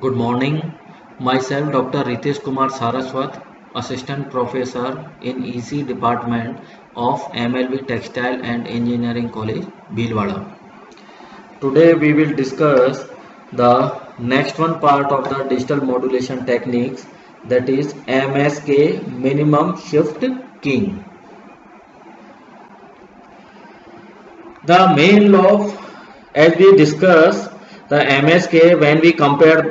Good morning. Myself, Dr. Ritesh Kumar Saraswat, Assistant Professor in EC Department of MLB Textile and Engineering College, Bhilwara. Today we will discuss the next one part of the digital modulation techniques, that is MSK, minimum shift keying. The main law, as we discussed, the MSK when we compare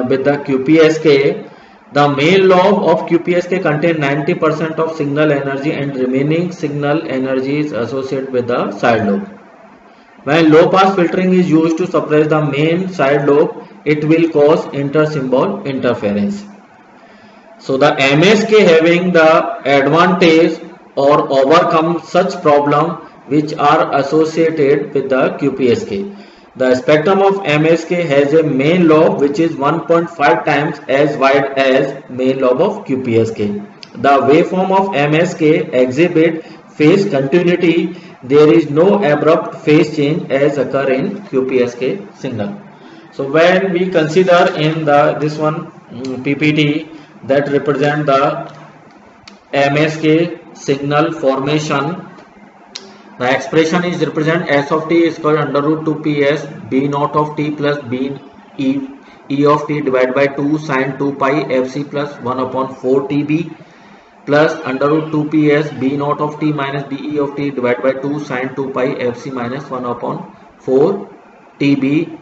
with the QPSK, the main law of QPSK contains 90% of signal energy and remaining signal energy is associated with the side lobe. When low pass filtering is used to suppress the main side lobe, it will cause inter-symbol interference. So the MSK having the advantage or overcome such problem which are associated with the QPSK. The spectrum of MSK has a main lobe which is 1.5 times as wide as main lobe of QPSK. The waveform of MSK exhibit phase continuity. There is no abrupt phase change as occur in QPSK signal. So when we consider in this one PPT that represent the MSK signal formation, the expression is represent S of t is equal to under root 2 ps b naught of t plus b e of t divided by 2 sin 2 pi fc plus 1 upon 4 tb plus under root 2 ps b naught of t minus be of t divided by 2 sin 2 pi fc minus 1 upon 4 tb,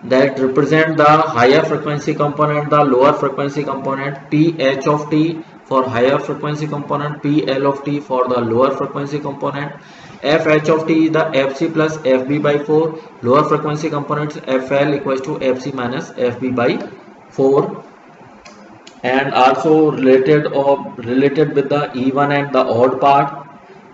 that represent the higher frequency component, the lower frequency component, ph of t for higher frequency component, pl of t for the lower frequency component, fh of t is the fc plus fb by 4, lower frequency components fl equals to fc minus fb by 4, and also related with the even and the odd part.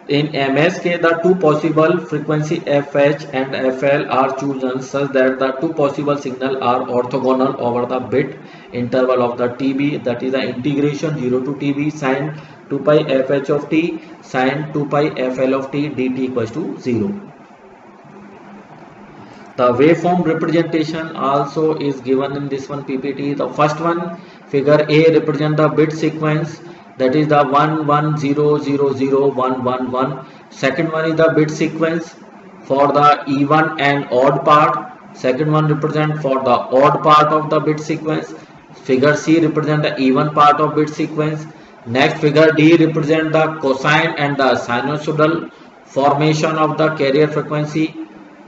In MSK, the two possible frequency FH and FL are chosen such that the two possible signal are orthogonal over the bit interval of the TB, that is the integration 0 to TB sin 2 pi FH of t sin 2 pi FL of t dt equals to 0. The waveform representation also is given in this one PPT. The first one, figure A, represent the bit sequence, that is the 1 1 0 0 0 1 1 1. Second one is the bit sequence for the even and odd part. Second one represent for the odd part of the bit sequence. Figure C represent the even part of bit sequence. Next, figure D represent the cosine and the sinusoidal formation of the carrier frequency.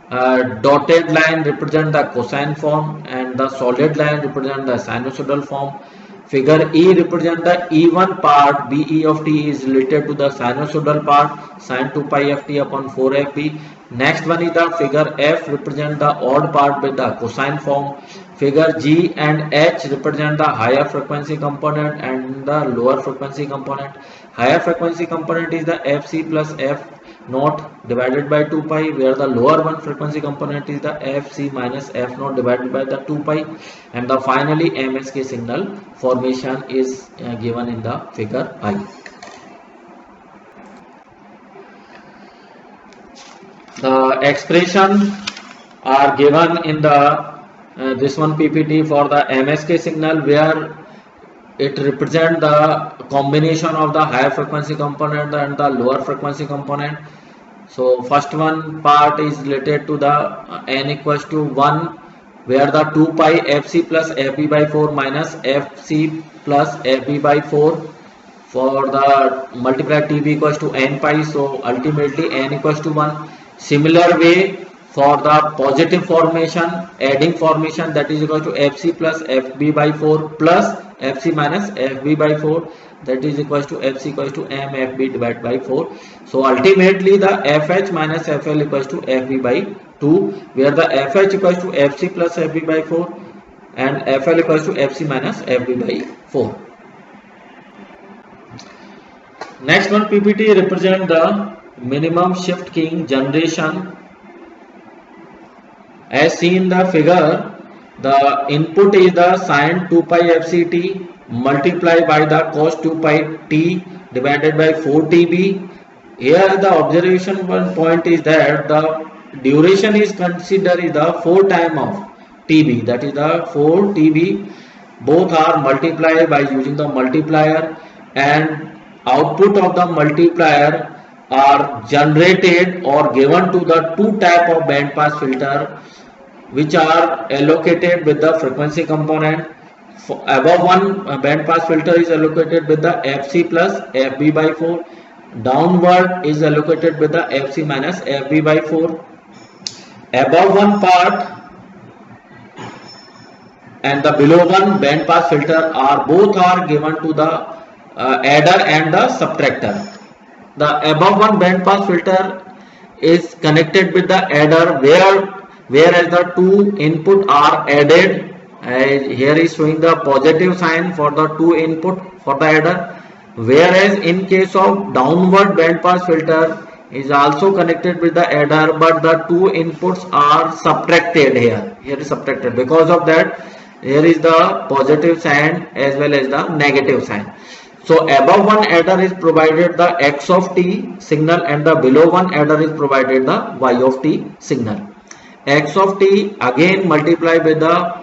Dotted line represent the cosine form and the solid line represent the sinusoidal form. Figure E represent the even part, BE of t is related to the sinusoidal part, sin 2 pi ft upon 4 fb. Next one is the figure F represent the odd part with the cosine form. Figure G and H represent the higher frequency component and the lower frequency component. Higher frequency component is the Fc plus F naught divided by 2 pi, where the lower one frequency component is the Fc minus F naught divided by the 2 pi, and the finally MSK signal formation is given in the figure I. The expression are given in the this one PPT for the MSK signal, where it represents the combination of the higher frequency component and the lower frequency component. So first one part is related to the n equals to 1, where the 2 pi fc plus fb by 4 minus fc plus fb by 4 for the multiply tb equals to n pi, so ultimately n equals to 1. Similar way for the positive formation, adding formation, that is equal to fc plus fb by 4 plus fc minus fb by 4, that is equals to fc equals to m fb divided by 4. So ultimately the fh minus fl equals to fb by 2, where the fh equals to fc plus fb by 4 and fl equals to fc minus fb by 4. Next one PPT represent the minimum shift keying generation. As seen in the figure, the input is the sin 2 pi fct multiplied by the cos 2 pi t divided by 4 tb. Here the observation one point is that the duration is considered is the 4 time of tb, that is the 4 tb, both are multiplied by using the multiplier, and output of the multiplier are generated or given to the two type of band pass filter which are allocated with the frequency component. Above one band pass filter is allocated with the fc plus fb by 4, downward is allocated with the fc minus fb by 4. Above one part and the below one band pass filter are both are given to the adder and the subtractor. The above one band pass filter is connected with the adder whereas the two input are added. Here is showing the positive sign for the two input for the adder, whereas in case of downward band pass filter is also connected with the adder, but the two inputs are subtracted. Here is subtracted. Because of that, here is the positive sign as well as the negative sign. So above one adder is provided the x of t signal, and the below one adder is provided the y of t signal. X of t again multiplied with the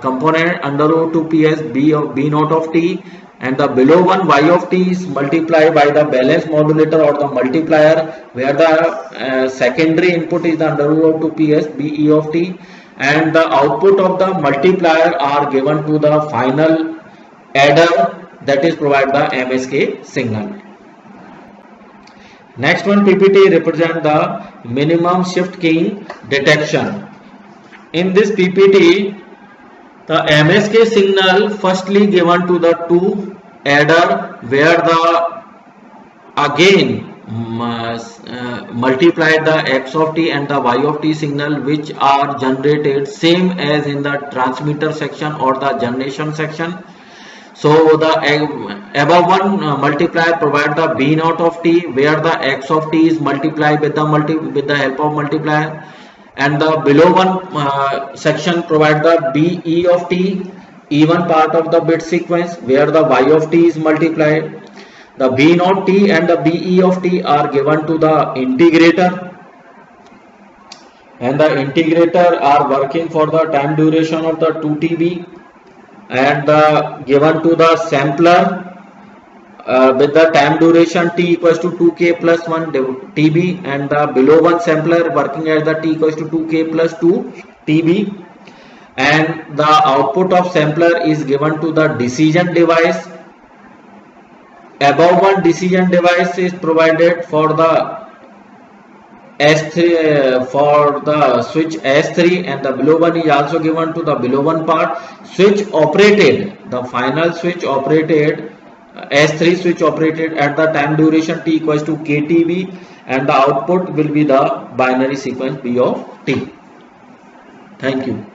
component under root 2 ps b naught of t, and the below one y of t is multiplied by the balance modulator or the multiplier, where the secondary input is the under root of 2 ps be of t, and the output of the multiplier are given to the final adder, that is provide the MSK signal. Next one PPT represent the minimum shift keying detection. In this PPT, the MSK signal firstly given to the two adder, where the again multiply the x of t and the y of t signal, which are generated same as in the transmitter section or the generation section. So the above one multiplier provide the b naught of t, where the x of t is multiplied with the help of multiplier, and the below one section provide the be of t, even part of the bit sequence, where the y of t is multiplied. The b naught t and the be of t are given to the integrator, and the integrator are working for the time duration of the 2 TB, and given to the sampler with the time duration t equals to 2k plus 1 TB, and the below one sampler working at the t equals to 2k plus 2 TB, and the output of sampler is given to the decision device. Above one decision device is provided for the S3 for the switch S3, and the below one is also given to the below one part. Switch operated, the final switch operated, S3 switch operated at the time duration t equals to KTB, and the output will be the binary sequence B of t. Thank you.